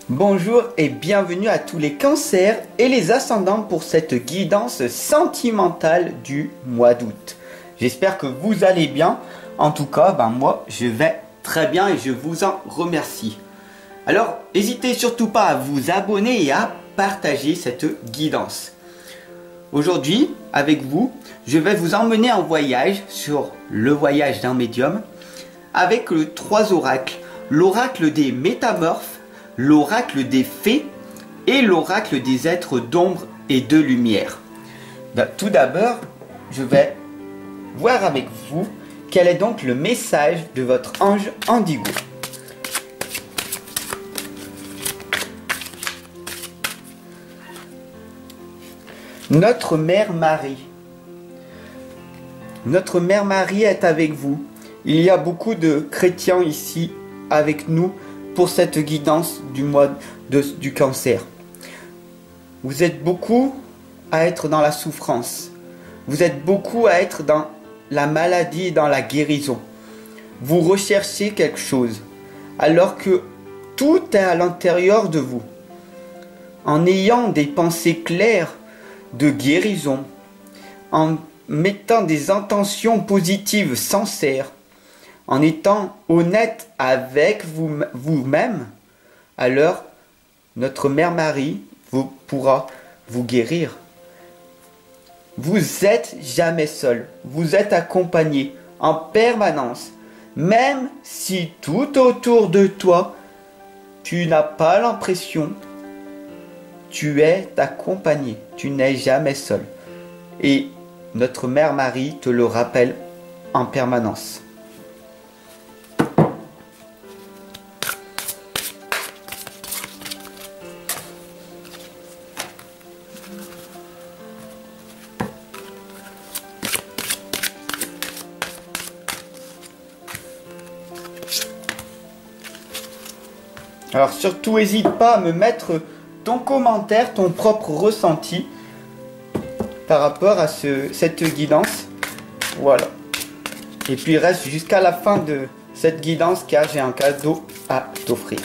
Bonjour et bienvenue à tous les cancers et les ascendants pour cette guidance sentimentale du mois d'août. J'espère que vous allez bien. En tout cas, moi je vais très bien et je vous en remercie. Alors, n'hésitez surtout pas à vous abonner et à partager cette guidance. Aujourd'hui, avec vous, je vais vous emmener en voyage sur le voyage d'un médium avec les 3 oracles. L'oracle des métamorphes, l'oracle des fées et l'oracle des êtres d'ombre et de lumière. Tout d'abord, je vais voir avec vous quel est donc le message de votre ange Indigo. Notre Mère Marie. Notre Mère Marie est avec vous. Il y a beaucoup de chrétiens ici avec nous pour cette guidance du mois du cancer. Vous êtes beaucoup à être dans la souffrance. Vous êtes beaucoup à être dans la maladie et dans la guérison. Vous recherchez quelque chose alors que tout est à l'intérieur de vous. En ayant des pensées claires de guérison, en mettant des intentions positives sincères, en étant honnête avec vous-même, alors notre Mère Marie pourra vous guérir. Vous n'êtes jamais seul, vous êtes accompagné en permanence, même si tout autour de toi, tu n'as pas l'impression, tu es accompagné, tu n'es jamais seul. Et notre Mère Marie te le rappelle en permanence. Alors surtout n'hésite pas à me mettre ton commentaire, ton propre ressenti par rapport à cette guidance. Voilà. Et puis reste jusqu'à la fin de cette guidance car j'ai un cadeau à t'offrir.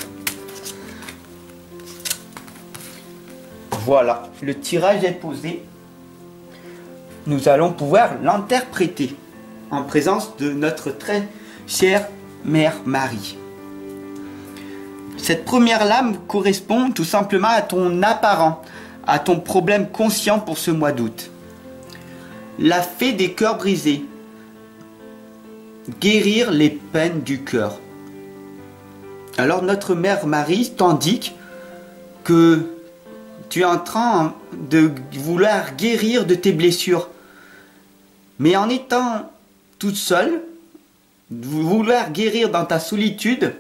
Voilà, le tirage est posé. Nous allons pouvoir l'interpréter en présence de notre très chère Mère Marie. Cette première lame correspond tout simplement à ton apparent, à ton problème conscient pour ce mois d'août. La fée des cœurs brisés. Guérir les peines du cœur. Alors notre Mère Marie t'indique que tu es en train de vouloir guérir de tes blessures. Mais en étant toute seule, de vouloir guérir dans ta solitude,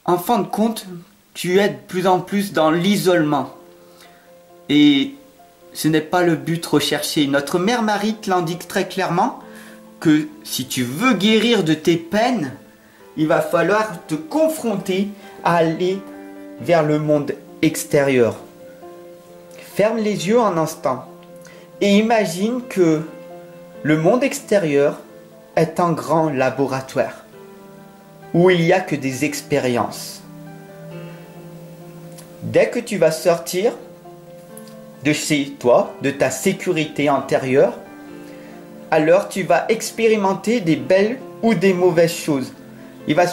en fin de compte, tu es de plus en plus dans l'isolement. Et ce n'est pas le but recherché. Notre Mère Marie te l'indique très clairement que si tu veux guérir de tes peines, il va falloir te confronter à aller vers le monde extérieur. Ferme les yeux un instant et imagine que le monde extérieur est un grand laboratoire où il n'y a que des expériences. Dès que tu vas sortir de chez toi, de ta sécurité intérieure, alors tu vas expérimenter des belles ou des mauvaises choses. Il va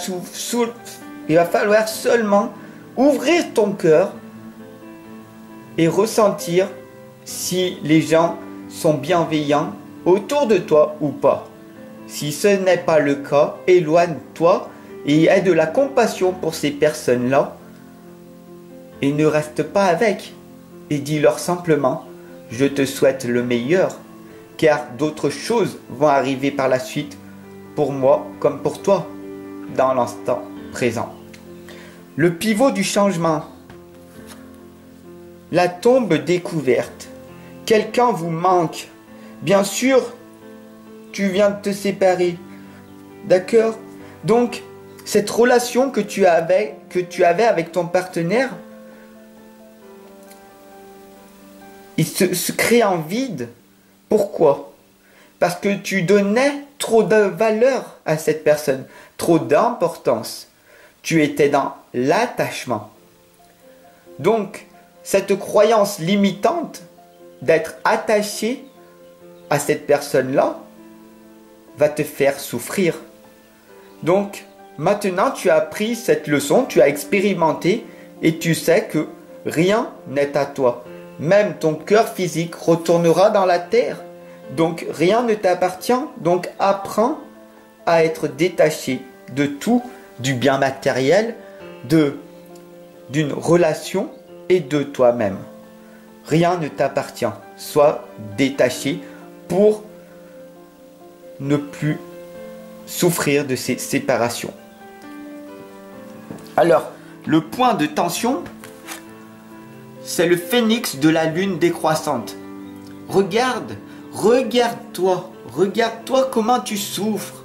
falloir seulement ouvrir ton cœur et ressentir si les gens sont bienveillants autour de toi ou pas. Si ce n'est pas le cas, éloigne-toi et aie de la compassion pour ces personnes-là et ne reste pas avec. Et dis-leur simplement, je te souhaite le meilleur, car d'autres choses vont arriver par la suite pour moi comme pour toi, dans l'instant présent. Le pivot du changement. La tombe découverte. Quelqu'un vous manque. Bien sûr, tu viens de te séparer. D'accord? Donc, cette relation que tu avais avec ton partenaire, il se crée un vide. Pourquoi? Parce que tu donnais trop de valeur à cette personne, trop d'importance. tu étais dans l'attachement. Donc, cette croyance limitante d'être attaché à cette personne-là va te faire souffrir. Donc, maintenant, tu as appris cette leçon, tu as expérimenté et tu sais que rien n'est à toi. Même ton cœur physique retournera dans la terre. Donc, rien ne t'appartient. Donc, apprends à être détaché de tout, du bien matériel, d'une relation et de toi-même. Rien ne t'appartient. Sois détaché pour ne plus souffrir de ces séparations. Alors, le point de tension, c'est le phénix de la lune décroissante. Regarde-toi comment tu souffres.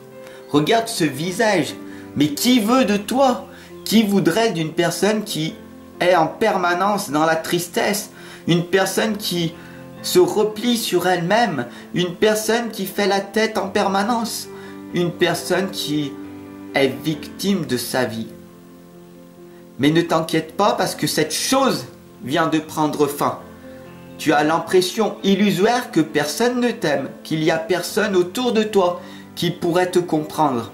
Regarde ce visage. Mais qui veut de toi? Qui voudrait d'une personne qui est en permanence dans la tristesse? Une personne qui se replie sur elle-même? Une personne qui fait la tête en permanence? Une personne qui est victime de sa vie? Mais ne t'inquiète pas parce que cette chose vient de prendre fin. Tu as l'impression illusoire que personne ne t'aime, qu'il n'y a personne autour de toi qui pourrait te comprendre.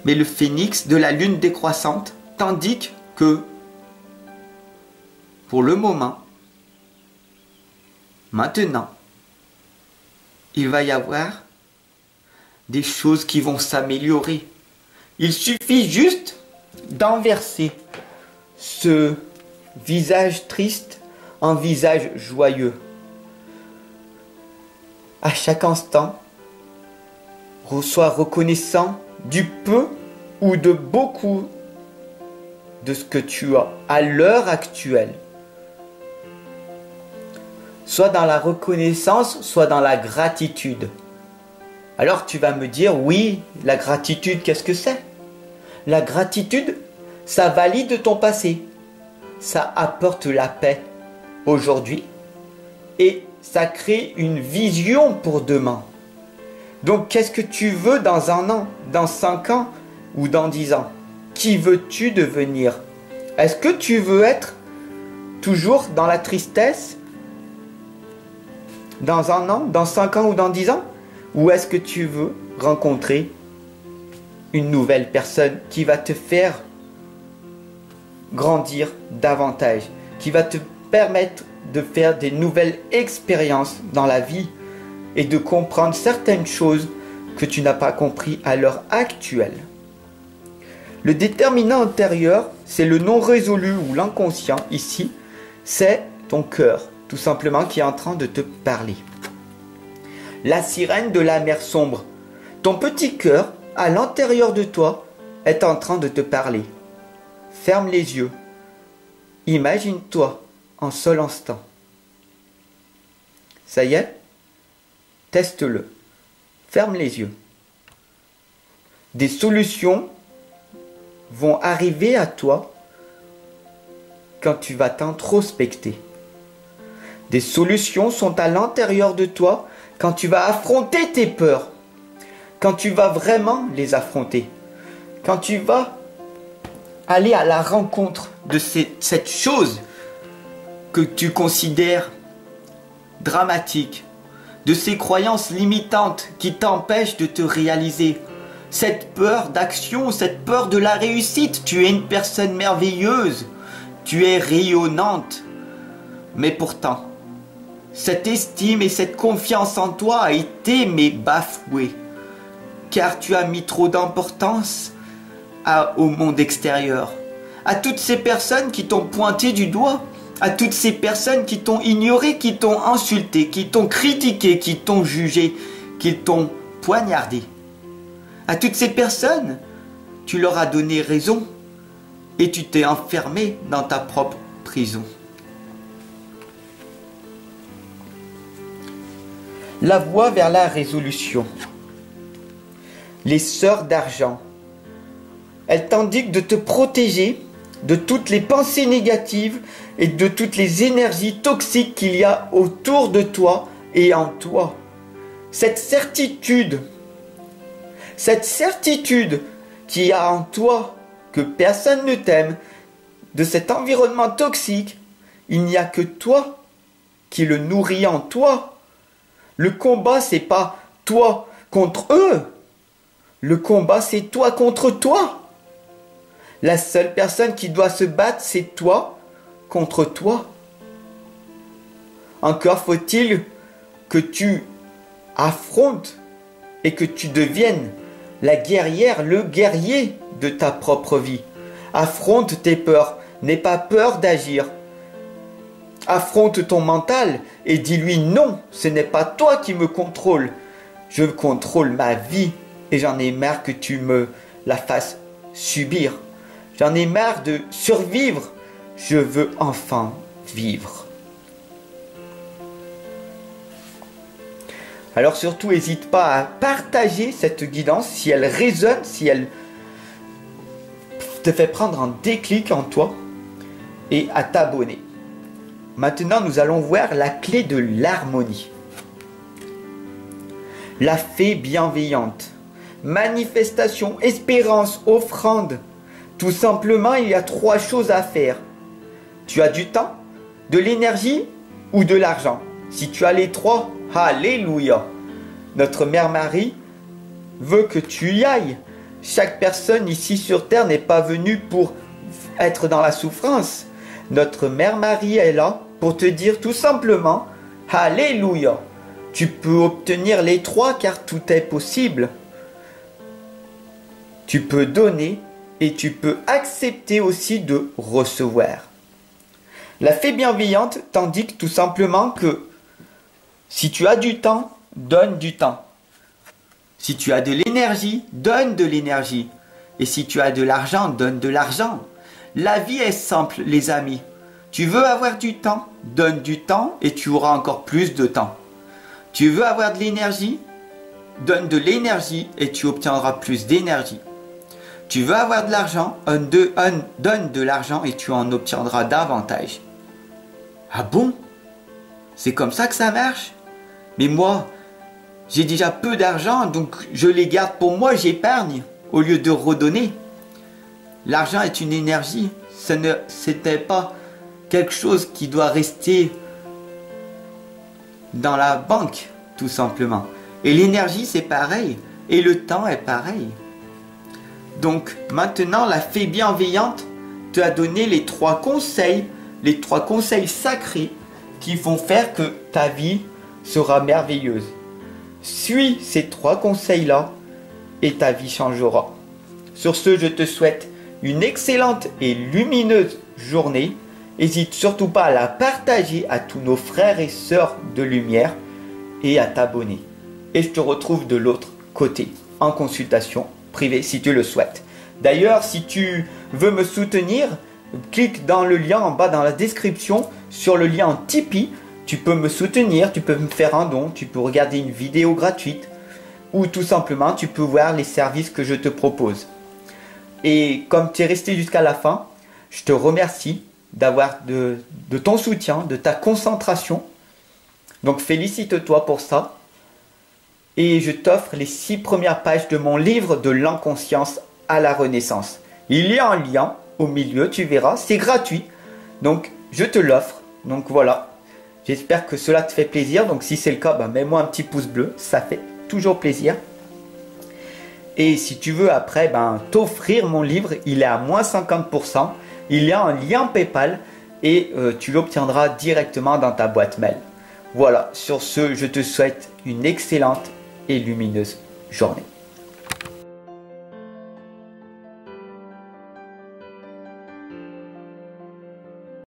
Mais le phénix de la lune décroissante t'indique que, pour le moment, maintenant, il va y avoir des choses qui vont s'améliorer. Il suffit juste d'inverser ce visage triste en visage joyeux. À chaque instant, sois reconnaissant du peu ou de beaucoup de ce que tu as à l'heure actuelle. Soit dans la reconnaissance, soit dans la gratitude. Alors tu vas me dire, oui, la gratitude, qu'est-ce que c'est? La gratitude, ça valide ton passé. Ça apporte la paix aujourd'hui. Et ça crée une vision pour demain. Donc qu'est-ce que tu veux dans 1 an, dans 5 ans ou dans 10 ans? Qui veux-tu devenir? Est-ce que tu veux être toujours dans la tristesse dans 1 an, dans 5 ans ou dans 10 ans? Ou est-ce que tu veux rencontrer une nouvelle personne qui va te faire grandir davantage, qui va te permettre de faire des nouvelles expériences dans la vie et de comprendre certaines choses que tu n'as pas compris à l'heure actuelle. Le déterminant intérieur, c'est le non résolu ou l'inconscient. Ici, c'est ton cœur, tout simplement, qui est en train de te parler. La sirène de la mer sombre. Ton petit cœur, à l'intérieur de toi, est en train de te parler. Ferme les yeux. Imagine-toi un seul instant. Ça y est? Teste-le. Ferme les yeux. Des solutions vont arriver à toi quand tu vas t'introspecter. Des solutions sont à l'intérieur de toi quand tu vas affronter tes peurs. Quand tu vas vraiment les affronter. Quand tu vas aller à la rencontre de cette chose que tu considères dramatique, de ces croyances limitantes qui t'empêchent de te réaliser. Cette peur d'action, cette peur de la réussite. Tu es une personne merveilleuse. Tu es rayonnante. Mais pourtant, cette estime et cette confiance en toi a été bafouée. Car tu as mis trop d'importance au monde extérieur. À toutes ces personnes qui t'ont pointé du doigt. À toutes ces personnes qui t'ont ignoré, qui t'ont insulté, qui t'ont critiqué, qui t'ont jugé, qui t'ont poignardé. À toutes ces personnes, tu leur as donné raison et tu t'es enfermé dans ta propre prison. La voie vers la résolution. Les sœurs d'argent. Elles t'indiquent de te protéger de toutes les pensées négatives et de toutes les énergies toxiques qu'il y a autour de toi et en toi. Cette certitude qui a en toi, que personne ne t'aime, de cet environnement toxique, il n'y a que toi qui le nourrit en toi. Le combat, c'est pas toi contre eux. Le combat, c'est toi contre toi. La seule personne qui doit se battre, c'est toi contre toi. Encore faut-il que tu affrontes et que tu deviennes la guerrière, le guerrier de ta propre vie. Affronte tes peurs, n'aie pas peur d'agir. Affronte ton mental et dis-lui non, ce n'est pas toi qui me contrôle. Je contrôle ma vie et j'en ai marre que tu me la fasses subir. J'en ai marre de survivre. Je veux enfin vivre. Alors surtout, n'hésite pas à partager cette guidance si elle résonne, si elle te fait prendre un déclic en toi et à t'abonner. Maintenant, nous allons voir la clé de l'harmonie. La fée bienveillante. Manifestation, espérance, offrande. Tout simplement, il y a 3 choses à faire. Tu as du temps, de l'énergie ou de l'argent. Si tu as les 3, alléluia. Notre Mère Marie veut que tu y ailles. Chaque personne ici sur terre n'est pas venue pour être dans la souffrance. Notre Mère Marie est là pour te dire tout simplement, alléluia. Tu peux obtenir les 3 car tout est possible. Tu peux donner et tu peux accepter aussi de recevoir. La fée bienveillante t'indique tout simplement que si tu as du temps, donne du temps. Si tu as de l'énergie, donne de l'énergie. Et si tu as de l'argent, donne de l'argent. La vie est simple, les amis. Tu veux avoir du temps, donne du temps et tu auras encore plus de temps. Tu veux avoir de l'énergie, donne de l'énergie et tu obtiendras plus d'énergie. Tu veux avoir de l'argent, donne de l'argent et tu en obtiendras davantage. Ah bon? C'est comme ça que ça marche? Mais moi, j'ai déjà peu d'argent, donc je les garde pour moi, j'épargne, au lieu de redonner. L'argent est une énergie, ce n'était pas quelque chose qui doit rester dans la banque, tout simplement. Et l'énergie, c'est pareil, et le temps est pareil. Donc, maintenant, la fée bienveillante te a donné les 3 conseils sacrés qui vont faire que ta vie sera merveilleuse. Suis ces 3 conseils-là et ta vie changera. Sur ce, je te souhaite une excellente et lumineuse journée. N'hésite surtout pas à la partager à tous nos frères et sœurs de lumière et à t'abonner. Et je te retrouve de l'autre côté en consultation privée si tu le souhaites. D'ailleurs, si tu veux me soutenir, clique dans le lien en bas dans la description sur le lien Tipeee. Tu peux me soutenir, tu peux me faire un don, tu peux regarder une vidéo gratuite ou tout simplement tu peux voir les services que je te propose. Et comme tu es resté jusqu'à la fin, je te remercie d'avoir de ton soutien, de ta concentration. Donc félicite-toi pour ça. Et je t'offre les 6 premières pages de mon livre de l'inconscience à la renaissance. Il y a un lien au milieu, tu verras, c'est gratuit. Donc je te l'offre. Donc voilà. J'espère que cela te fait plaisir. Donc si c'est le cas, mets-moi un petit pouce bleu. Ça fait toujours plaisir. Et si tu veux après t'offrir mon livre, il est à moins 50%. Il y a un lien PayPal et tu l'obtiendras directement dans ta boîte mail. Voilà, sur ce, je te souhaite une excellente et lumineuse journée.